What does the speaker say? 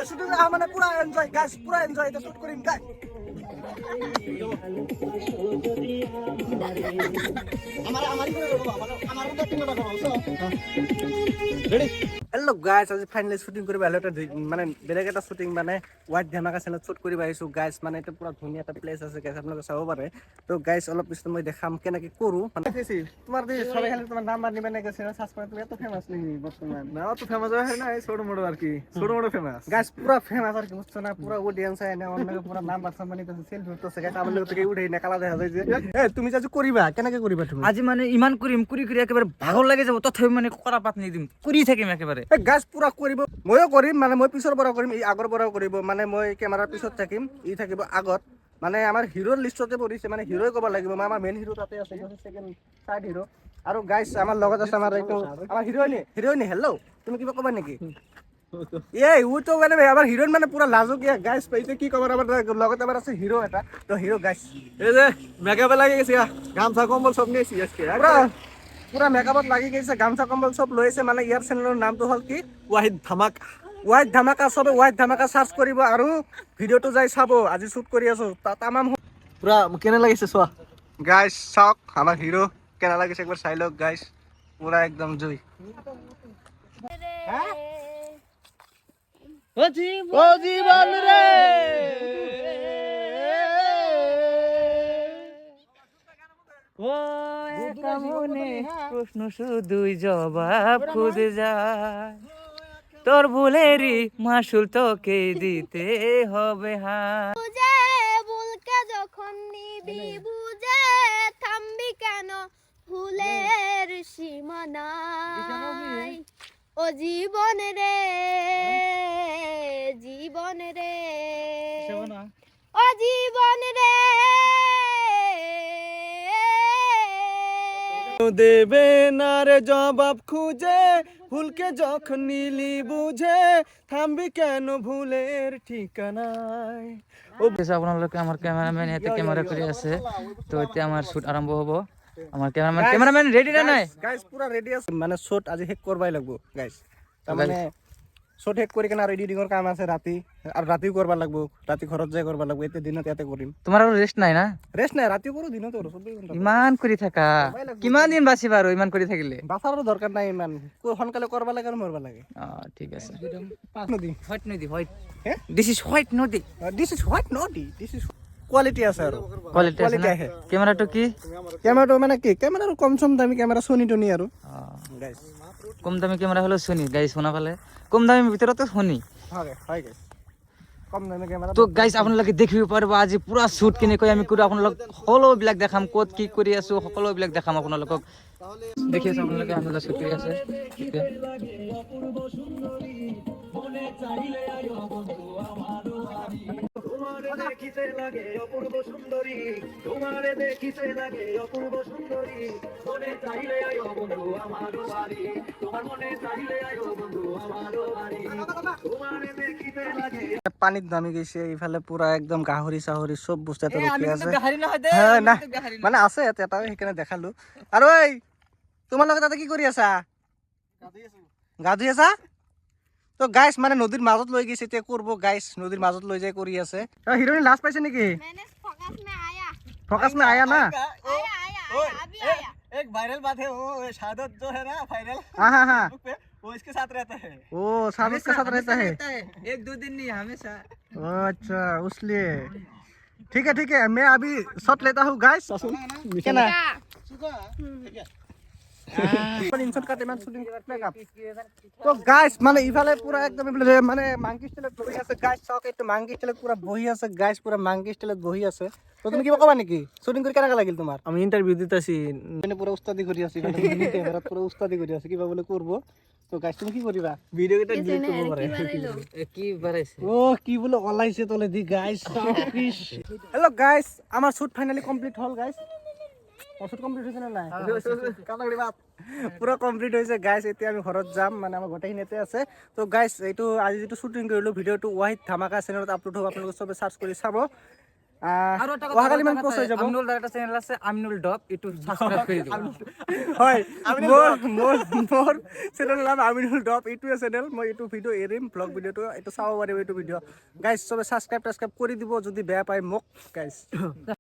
Shooting মানে পুরা enjoy guys, পুরা এনজয় এটা শুট করিম গাইস। হ্যালো গাইস, আজি ফাইনালি শুটিং কৰিব আহিলো। এটা মানে বেলেগ এটা শুটিং মানে হোৱাইট ধামাকা চেনেলত শ্বুট কৰিব আহিছো গাইস। মানে এটা পুৰা ধুনীয়া এটা প্লেচ আছে গাইস, আপোনালোকে চাব পাৰে। তো গাইস অলপ পিছত মই দেখাম কেনেকে কৰো। মানে তোমাৰ সবাই খালি তোমাৰ নাম্বাৰ নিবে না গেছে সাবস্ক্রাইব তুমি এত ফেমাস নেই বর্তমান না? অত ফেমাস হয় না, এই ছোট মোটো আর কি, ছোট মোটো ফেমাস গাইস, পুরা ফেমাস আর কি, বুঝছো না? পুরা অডিয়েন্স আয় না, অন্য পুরা নাম্বার সামনে তো সেলফি উঠতেছে গাইস। আমার লোক থেকে উঠেই না, কালা দেখা যায় যে এ তুমি যা করিবা কেনেকে করিবা তুমি? আজি মানে ইমান করিম কুরি কুরি একেবারে ভাগর লাগে যাব, তথাপি মানে করা পাত নি দিম, কুরি থাকিম একেবারে। এ গাছ পুরা কৰিব, ময়ো কৰিম। মানে মই পিছৰ পৰা কৰিম, ই আগৰ পৰাও কৰিব। মানে মই কেমেৰাৰ পিছত থাকিম, ই থাকিব আগত। মানে আমাৰ হিৰোৰ লিষ্টতে পৰিছে, মানে হিৰোই ক'ব লাগিব। মই আমাৰ মেইন হিৰো তাতে আছে, সেকেন্ড থাৰ্ড হিৰো। আৰু গাইছ আমাৰ লগত আছে আমাৰ এইটো আমাৰ হিৰোইনী হেল্ল', তুমি কিবা ক'বা নেকি? এই ওটো মানে আমাৰ হিৰোইন মানে পুৰা লাজুকীয়া গাইছ, পাইছে কি ক'ব। আমাৰ লগত আমাৰ আছে হিৰো এটা, তো হিৰো গাইছ এই যে মেকআপ লাগি গৈছে, গামছা কম্বল সব নিয়েছি আজকে পুরা মেকআপত লাগি গৈছে, গামছা কম্বল সব লৈছে। মানে ইয়াৰ চেনেলৰ নামটো হ'ল কি? ৱাহিদ ধামাকা। ৱাহিদ ধামাকা, সবে ৱাহিদ ধামাকা সার্চ কৰিব আৰু ভিডিঅ'টো যাই চাব। আজি শ্বুট কৰি আছো তামাম পুৰা। কেনে লাগিছে চোৱা গাইছ, চাওক আমাৰ হিৰো কেনে লাগিছে একবাৰ চাই লওক গাইছ, পুৰা একদম জুই। ও জীবন রে প্রশ্ন শুধুই জবাব খুঁজে যায়, তোর ভুলেরই মাসুল তোকে দিতে হবে। হ্যাঁ বুঝে ভুলকে যখন নিবি বুঝে থামবি কেন ভুলের সীমানায়। ও জীবন রে জীবন রে ও জীবন রে দেবে না রে জবাব খুঁজে, ভুলকে যখন নিলি বুঝে থামবি কেন ভুলের ঠিকানায়। আপোনালোকে আমার ক্যামেরাম্যান এতে ক্যামেরা করে আছে, তো এতে আমার শুট আরম্ভ হব। আমার ক্যামেরাম্যান রেডি না নাই? গাইস পুরা রেডি আছে, মানে শুট আজি শেষ করবাই লাগবো গাইস। তার মানে শুট শেষ কৰি কেনে আৰু এডিটিঙৰ কাম আছে ৰাতি, আৰু ৰাতিও কৰবা লাগবো, ৰাতি ঘৰত যাই কৰবা লাগবো। এতিয়া দিনত ইয়াতে কৰিম। তোমার আর রেস্ট নাই না? রেষ্ট নাই, ৰাতিও কৰো দিনতো কৰো, 24 ঘণ্টা ইমান কৰি থাকা কিমান দিন বাচিবা আৰু ইমান কৰি থাকিলে? বাছাৰো দৰকাৰ নাই ইমান, সোনকালে কৰবা লাগে আৰু মৰবা লাগে। ঠিক আছে। নদী হোয়াইট নদী, হোয়াইট হে, দিস ইজ হোয়াইট নদী। দিস ইজ হোয়াইট নদী, দিস ইজ কোয়ালিটি আছে আৰু কোয়ালিটি আছে না? আহে। ক্যামেরাটো কি? ক্যামেৰাটো মানে কি, ক্যামেৰাৰ কম সম দামী ক্যামেৰা, সোনি টনি আৰু গাইস। কম দামি ক্যামেরা হলো সোনি গাইস, শোনা পালে কম দামের ভিতরে তো সোনি। হয় হয় গাইস, কম দামী ক্যামেৰা। তো গাইস আপোনালোকে দেখিব পাৰিব আজি পুৰা শ্বুট কিনে কৈ আমি কৰো, আপোনালোক সকলোবিলাক দেখাম, ক'ত কি কৰি আছো সকলোবিলাক দেখাম আপোনালোকক। দেখি আছে আপোনালোকে আমরা শ্বুট কৰি আছে। দেখিতে লাগে অপূর্ব সুন্দরী, তোমারে দেখিতে লাগে অপূর্ব সুন্দরী, মনে চাইলে আয়ো বন্ধু আমার বাড়ি, তোমার মনে চাইলে আয়ো বন্ধু আমার বাড়ি, তোমারে দেখিতে লাগে। পানিত নামি গৈছে এইফালে, পুরা একদম গাহৰি চাহৰি সব বস্তু এটা ৰখি আছে। হ্যাঁ না মানে আছে এটা, সেইকাৰণে দেখালো। আৰু এই তোমাৰ লগত তাতে কি কৰি আছা? গা ধুই আছা? তো গাইস মানে নদীৰ মাজত লৈ গৈছে, এতিয়া কৰব গাইস, নদীৰ মাজত লৈ যাই কৰি আছে। হিৰোইন লাজ পাইছে নেকি? फोकस में आया ना? अभी आया। एक वायरल बात है, वो शादत जो है ना वायरल, हाँ हाँ हाँ, वो इसके साथ रहता है। ओ साबित के साथ रहता है। एक दो दिन नहीं हमेशा। अच्छा उसलिए ठीक है, मैं अभी शॉट लेता हूँ गाइस। क्या ना তো গাইস মানে ইফালে পুরা একদম মানে মাংকি স্টাইলত বহি আছে গাইস। চাওক এইটো মাংকি স্টাইলত পুরা বহি আছে গাইস, পুরা মাংকি স্টাইলত বহি আছে। তো তুমি কিবা কবা নেকি? শুটিং কৰি কেনেকা লাগিল তোমাৰ? আমি ইন্টারভিউ দিতেছি, মানে পুরা উস্তাদি কৰি আছে, ক্যামেরাত পুরা উস্তাদি কৰি আছে, কিবা বলে করব। তো গাইস তুমি কি কৰিবা? ভিডিও কেটা ডিলিট করব পারে। কি বাড়াইছে? ও কি বলে ওলাইছে তলে দি গাইস। হ্যালো গাইস, আমার শুট ফাইনালি কমপ্লিট হল গাইস। শুট কমপ্লিট হৈছে না নাই? কাটাকড়ি বাত পুরা কমপ্লিট হৈছে গাইস। এতিয়া আমি ঘৰত যাম, মানে আমাৰ গোটেই নেতে আছে। তো গাইস এইটো আজি যেটো শুটিং কৰিলো ভিডিওটো ৱাহিদ ধামাকা চেনেলত আপলোড হ'ব, আপোনালোকে সবে সার্চ কৰি চাব। আৰু এটা অহাকালি মান পোষ্ট হৈ যাব আমিনুল দাৰ এটা চেনেল আছে আমিনুল ডব, এইটো সাবস্ক্ৰাইব কৰি দিব। হয় মোৰ চেনেলৰ নাম আমিনুল ডব, এইটোৱে চেনেল। মই এইটো ভিডিঅ' এৰিম, ব্লগ ভিডিঅ'টো এইটো চাব পাৰিব। এইটো ভিডিঅ' গাইজ চবে ছাবস্ক্ৰাইব কৰি দিব যদি বেয়া পায় মোক গাইজ।